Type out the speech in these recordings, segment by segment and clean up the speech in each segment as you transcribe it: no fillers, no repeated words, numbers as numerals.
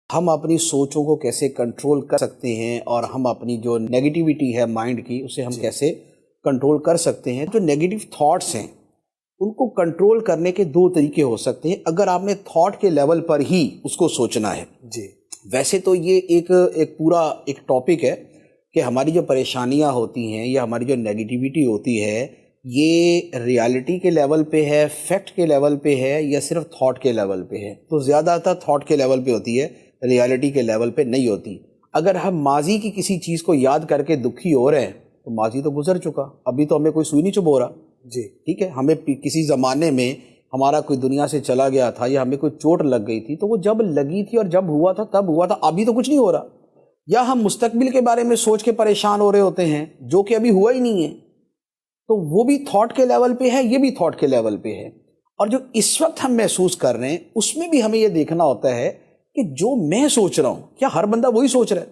ہم اپنی سوچوں کو کیسے کنٹرول کر سکتے ہیں اور ہم اپنی جو نیگیٹیوٹی ہے مائنڈ کی اسے ہم کیسے کنٹرول کر سکتے ہیں. جو نیگیٹو تھاٹس ہیں ان کو کنٹرول کرنے کے دو طریقے ہو سکتے ہیں اگر آپ نے تھاٹ کے لیول پر ہی اس کو سوچنا ہے. جی ویسے تو یہ ایک پورا ایک ٹاپک ہے کہ ہماری جو پریشانیاں ہوتی ہیں یا ہماری جو نیگیٹیوٹی ہوتی ہے یہ ریالٹی کے لیول پہ ہے، فیکٹ کے لیول پہ ہے یا صرف تھاٹ کے لیول پہ ہے. تو زیادہ تر تھاٹ کے لیول پہ ہوتی ہے، ریالٹی کے لیول پہ نہیں ہوتی. اگر ہم ماضی کی کسی چیز کو یاد کر کے دکھی ہو رہے ہیں تو ماضی تو گزر چکا، ابھی تو ہمیں کوئی سوئی نہیں چبھو رہا. جی ٹھیک ہے، ہمیں کسی زمانے میں ہمارا کوئی دنیا سے چلا گیا تھا یا ہمیں کوئی چوٹ لگ گئی تھی تو وہ جب لگی تھی اور جب ہوا تھا تب ہوا تھا، ابھی تو کچھ نہیں ہو رہا. یا ہم مستقبل کے بارے میں سوچ کے پریشان ہو رہے ہوتے ہیں جو کہ ابھی ہوا ہی نہیں ہے، تو وہ بھی تھاٹ کے لیول پہ ہے، یہ بھی تھاٹ کے لیول پہ ہے. اور جو اس وقت ہم محسوس کر رہے ہیں اس میں بھی ہمیں یہ دیکھنا ہوتا ہے کہ جو میں سوچ رہا ہوں کیا ہر بندہ وہی سوچ رہا ہے.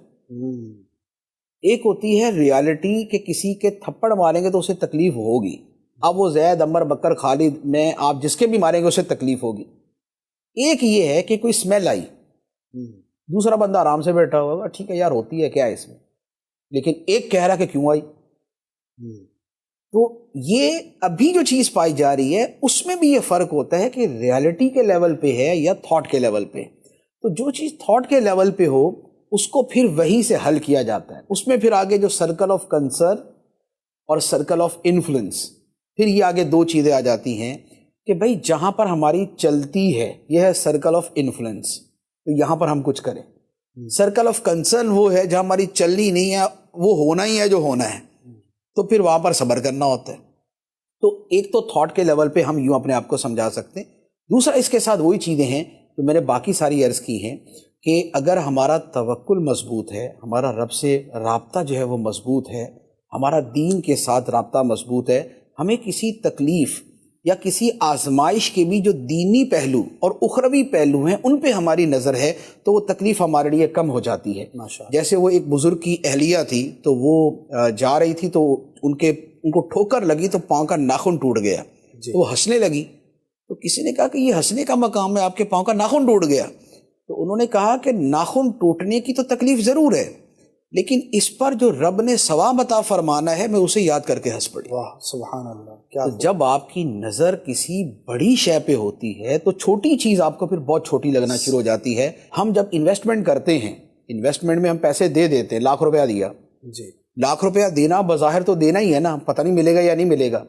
ایک ہوتی ہے ریالٹی کہ کسی کے تھپڑ ماریں گے تو اسے تکلیف ہوگی، اب وہ زید، عمر، بکر، خالد میں آپ جس کے بھی ماریں گے اسے تکلیف ہوگی. ایک یہ ہے کہ کوئی اسمیل آئی، دوسرا بندہ آرام سے بیٹھا ہوگا، ٹھیک ہے یار ہوتی ہے کیا ہے اس میں، لیکن ایک کہہ رہا کہ کیوں آئی. تو یہ ابھی جو چیز پائی جا رہی ہے اس میں بھی یہ فرق ہوتا ہے کہ ریالٹی کے لیول پہ ہے یا تھاٹ کے لیول پہ. تو جو چیز تھاٹ کے لیول پہ ہو اس کو پھر وہی سے حل کیا جاتا ہے. اس میں پھر آگے جو سرکل آف کنسرن اور سرکل آف انفلوئنس، پھر یہ آگے دو چیزیں آ جاتی ہیں کہ بھائی جہاں پر ہماری چلتی ہے یہ ہے سرکل آف انفلوئنس، تو یہاں پر ہم کچھ کریں. سرکل آف کنسرن وہ ہے جہاں ہماری چلنی نہیں ہے، وہ ہونا ہی ہے جو ہونا ہے، تو پھر وہاں پر صبر کرنا ہوتا ہے. تو ایک تو تھاٹ کے لیول پہ ہم یوں اپنے آپ کو سمجھا سکتے ہیں. دوسرا اس کے ساتھ وہی چیزیں ہیں جو میں نے باقی ساری عرض کی ہیں کہ اگر ہمارا توکل مضبوط ہے، ہمارا رب سے رابطہ جو ہے وہ مضبوط ہے، ہمارا دین کے ساتھ رابطہ مضبوط ہے، ہمیں کسی تکلیف یا کسی آزمائش کے بھی جو دینی پہلو اور اخروی پہلو ہیں ان پہ ہماری نظر ہے تو وہ تکلیف ہمارے لیے کم ہو جاتی ہے. جیسے وہ ایک بزرگ کی اہلیہ تھی تو وہ جا رہی تھی تو ان کو ٹھوکر لگی تو پاؤں کا ناخن ٹوٹ گیا. تو وہ ہنسنے لگی تو کسی نے کہا کہ یہ ہنسنے کا مقام ہے، آپ کے پاؤں کا ناخن ٹوٹ گیا. تو انہوں نے کہا کہ ناخن ٹوٹنے کی تو تکلیف ضرور ہے لیکن اس پر جو رب نے ثواب عطا فرمانا ہے میں اسے یاد کر کے ہنس پڑی. واہ سبحان اللہ. کیا تو جب آپ کی نظر کسی بڑی شے پہ ہوتی ہے تو چھوٹی چیز آپ کو پھر بہت چھوٹی لگنا شروع ہو جاتی ہے. ہم جب انویسٹمنٹ کرتے ہیں، انویسٹمنٹ میں ہم پیسے دے دیتے ہیں، لاکھ روپیہ دیا، جی لاکھ روپیہ دینا بظاہر تو دینا ہی ہے نا، پتہ نہیں ملے گا یا نہیں ملے گا،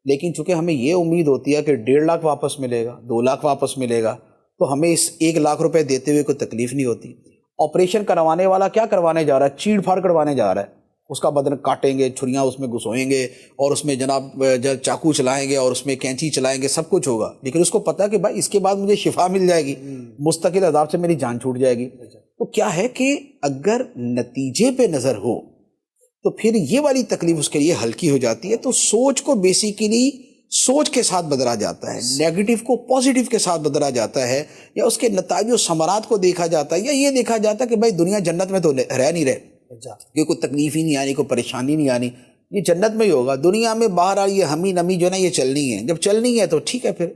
لیکن چونکہ ہمیں یہ امید ہوتی ہے کہ 1.5 لاکھ واپس ملے گا، 2 لاکھ واپس ملے گا، تو ہمیں اس 1 لاکھ روپے دیتے ہوئے کوئی تکلیف نہیں ہوتی. آپریشن کروانے والا کیا کروانے جا رہا ہے؟ چیڑ پھاڑ کروانے جا رہا ہے. اس کا بدن کاٹیں گے، چھریاں اس میں گھسوئیں گے اور اس میں جناب چاقو چلائیں گے اور اس میں کینچی چلائیں گے، سب کچھ ہوگا، لیکن اس کو پتہ ہے کہ بھائی اس کے بعد مجھے شفا مل جائے گی، مستقل عذاب سے میری جان چھوٹ جائے گی. تو کیا ہے کہ اگر نتیجے پہ نظر ہو تو پھر یہ والی تکلیف اس کے لیے ہلکی ہو جاتی ہے. تو سوچ کو بیسیکلی سوچ کے ساتھ بدلا جاتا ہے، نیگیٹو کو پازیٹیو کے ساتھ بدلا جاتا ہے، یا اس کے نتائج و ثمرات کو دیکھا جاتا ہے، یا یہ دیکھا جاتا ہے کہ بھائی دنیا جنت میں تو رہ نہیں رہے کہ کوئی تکلیف ہی نہیں آنی، کوئی پریشانی نہیں آنی، یہ جنت میں ہی ہوگا. دنیا میں باہر آئی یہ ہمی نمی جو ہے نا یہ چلنی ہے، جب چلنی ہے تو ٹھیک ہے پھر